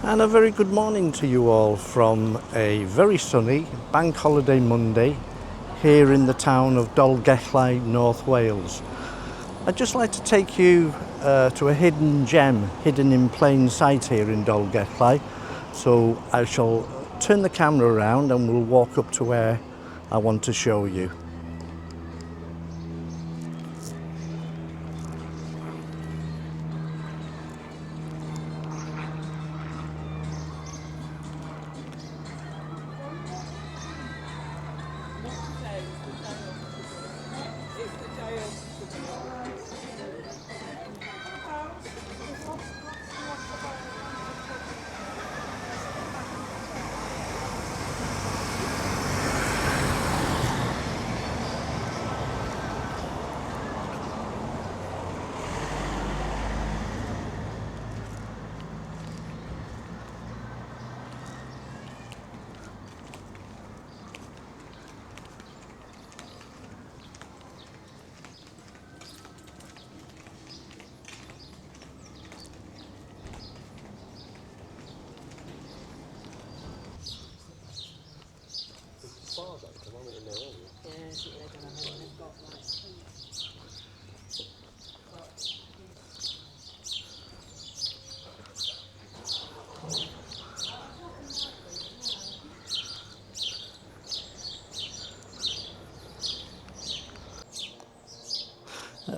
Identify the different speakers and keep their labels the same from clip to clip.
Speaker 1: And a very good morning to you all from a very sunny bank holiday Monday here in the town of Dolgellau I, North Wales. I'd just like to take you to a hidden gem, hidden in plain sight here in Dolgellau I. So I shall turn the camera around and we'll walk up to where I want to show you.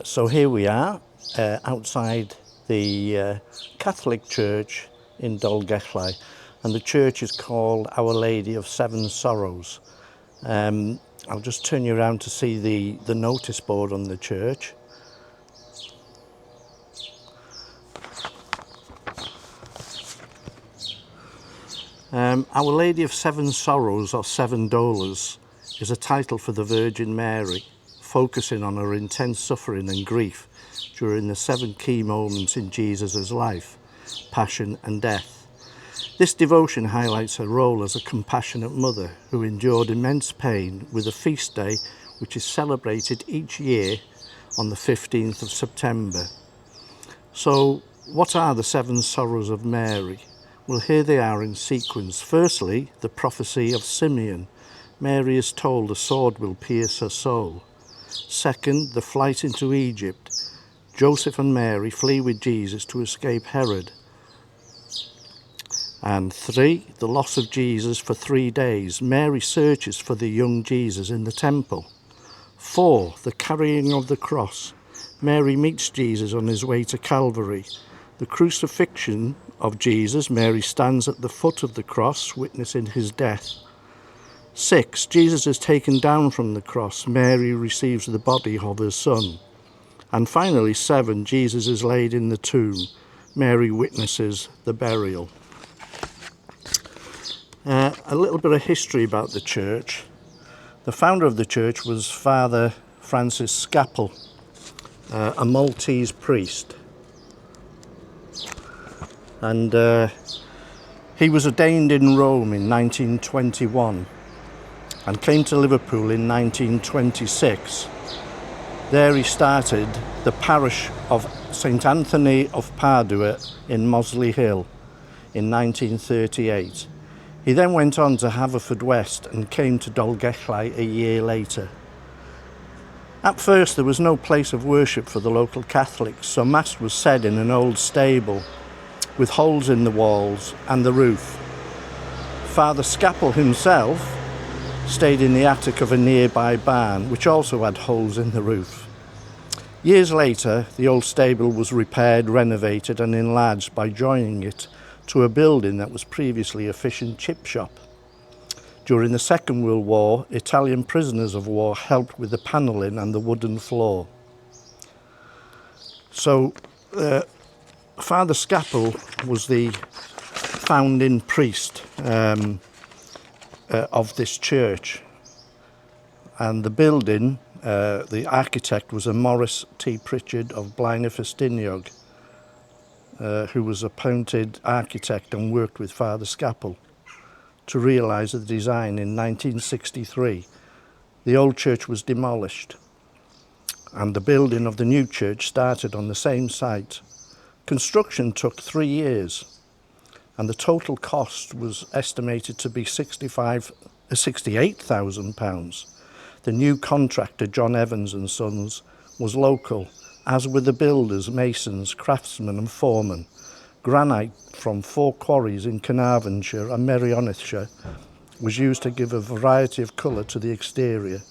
Speaker 1: So here we are outside the Catholic Church in Dolgellau I, and the church is called Our Lady of Seven Sorrows. I'll just turn you around to see the notice board on the church. Our Lady of Seven Sorrows, or Seven Dolours, is a title for the Virgin Mary, focusing on her intense suffering and grief during the 7 key moments in Jesus' life, passion and death. This devotion highlights her role as a compassionate mother who endured immense pain, with a feast day which is celebrated each year on the 15th of September. So what are the 7 sorrows of Mary? Well, here they are in sequence. Firstly, the prophecy of Simeon. Mary is told a sword will pierce her soul. Second, the flight into Egypt. Joseph and Mary flee with Jesus to escape Herod. And 3, the loss of Jesus for 3 days. Mary searches for the young Jesus in the temple. 4, the carrying of the cross. Mary meets Jesus on his way to Calvary. The crucifixion of Jesus. Mary stands at the foot of the cross, witnessing his death. 6, Jesus is taken down from the cross. Mary receives the body of her son. And finally, 7, Jesus is laid in the tomb. Mary witnesses the burial. A little bit of history about the church. The founder of the church was Father Francis Scapel, a Maltese priest. And he was ordained in Rome in 1921 and came to Liverpool in 1926. There he started the parish of St Anthony of Padua in Mosley Hill in 1938. He then went on to Haverfordwest and came to Dolgellau I a year later. At first there was no place of worship for the local Catholics, so Mass was said in an old stable with holes in the walls and the roof. Father Scapel himself stayed in the attic of a nearby barn, which also had holes in the roof. Years later, the old stable was repaired, renovated and enlarged by joining it to a building that was previously a fish and chip shop. During the Second World War, Italian prisoners of war helped with the panelling and the wooden floor. So Father Scapel was the founding priest of this church, and the building, the architect was a Maurice T. Pritchard of Blaenau Festiniog, who was appointed architect and worked with Father Scapel to realise the design in 1963. The old church was demolished and the building of the new church started on the same site. Construction took 3 years, and the total cost was estimated to be £68,000. The new contractor, John Evans and Sons, was local, as were the builders, masons, craftsmen and foremen. Granite from 4 quarries in Carnarvonshire and Merionethshire was used to give a variety of colour to the exterior.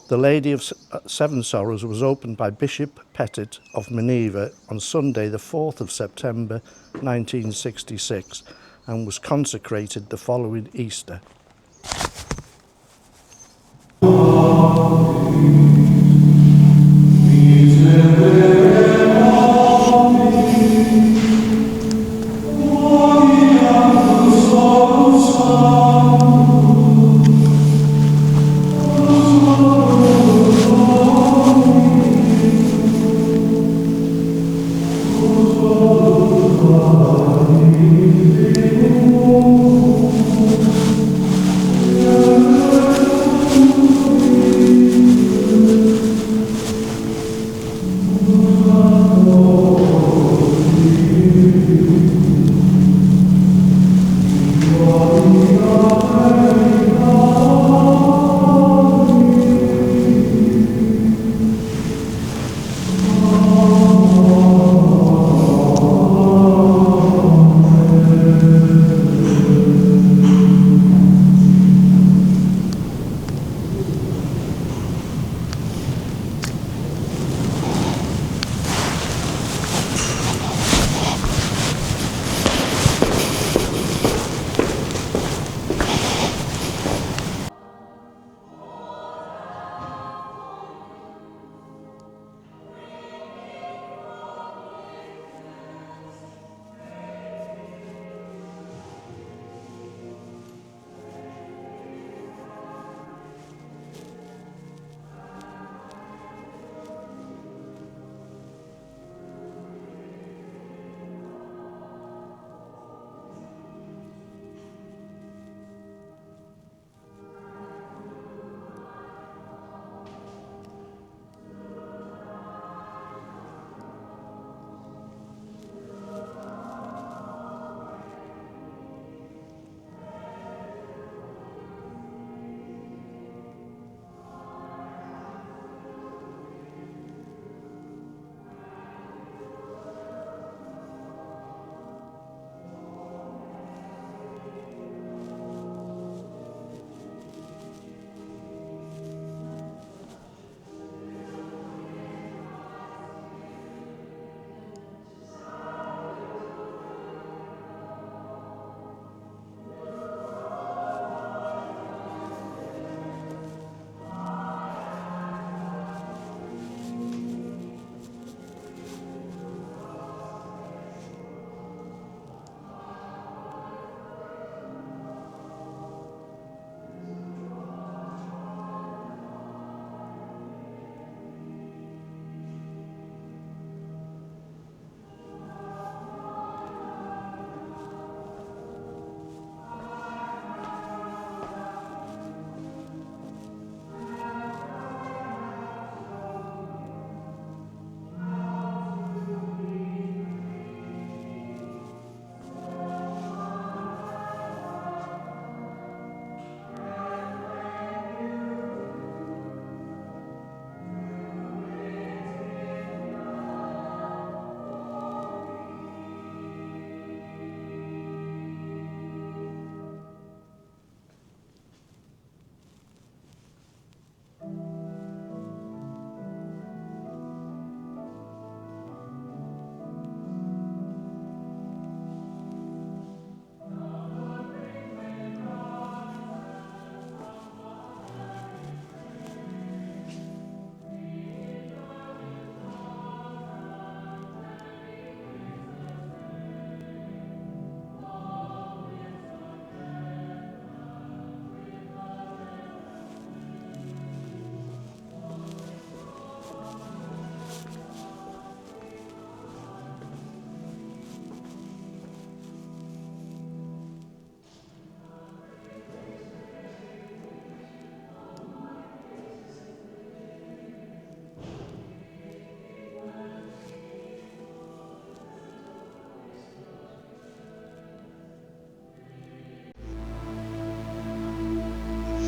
Speaker 1: The Lady of Seven Sorrows was opened by Bishop Pettit of Maneva on Sunday the 4th of September 1966 and was consecrated the following Easter.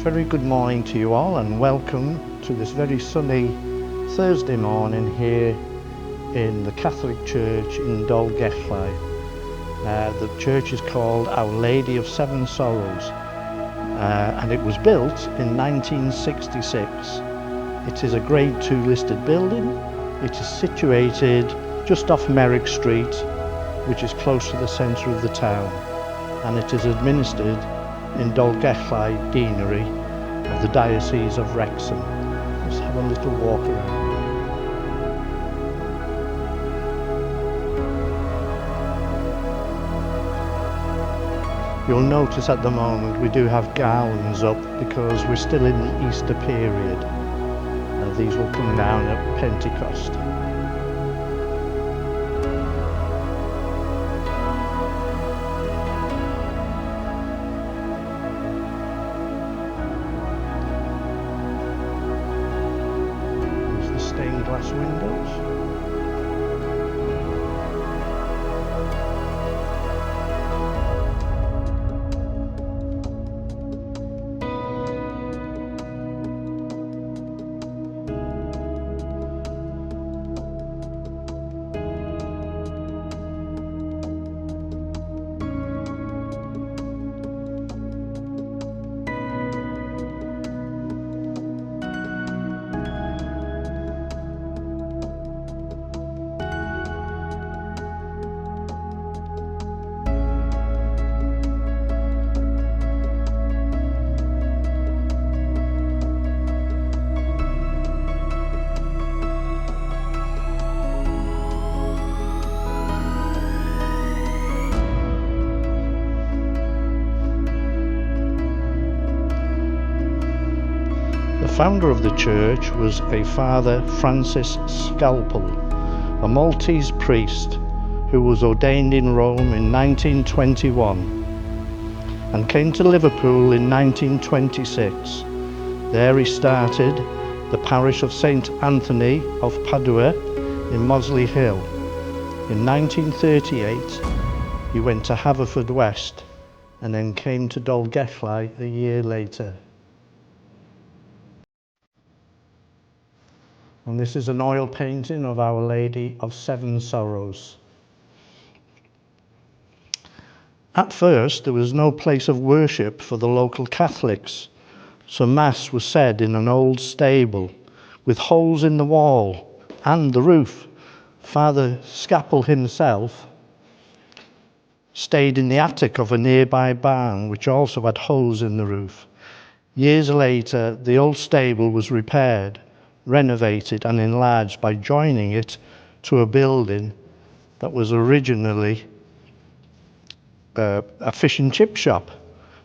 Speaker 1: Very good morning to you all, and welcome to this very sunny Thursday morning here in the Catholic Church in Dolgellau I. The church is called Our Lady of Seven Sorrows, and it was built in 1966. It is a Grade 2 listed building. It is situated just off Merrick Street, which is close to the centre of the town, and it is administered in Dolgellau Deanery of the Diocese of Wrexham. Let's have a little walk around. You'll notice at the moment we do have garlands up because we're still in the Easter period. These will come down at Pentecost. Stained glass windows. The founder of the church was a Father Francis Scalpel, a Maltese priest who was ordained in Rome in 1921 and came to Liverpool in 1926. There he started the parish of St Anthony of Padua in Mosley Hill. In 1938 he went to Haverfordwest and then came to Dolgellau a year later. And this is an oil painting of Our Lady of Seven Sorrows. At first, there was no place of worship for the local Catholics, so Mass was said in an old stable with holes in the wall and the roof. Father Scalpel himself stayed in the attic of a nearby barn, which also had holes in the roof. Years later, the old stable was repaired, renovated and enlarged by joining it to a building that was originally a fish and chip shop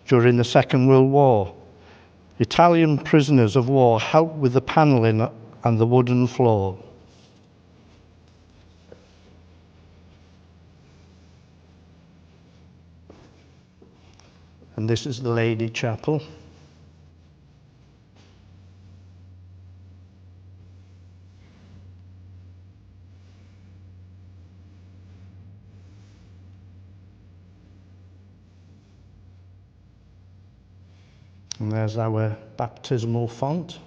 Speaker 1: during the Second World War. Italian prisoners of war helped with the panelling and the wooden floor. And this is the Lady Chapel. And there's our baptismal font.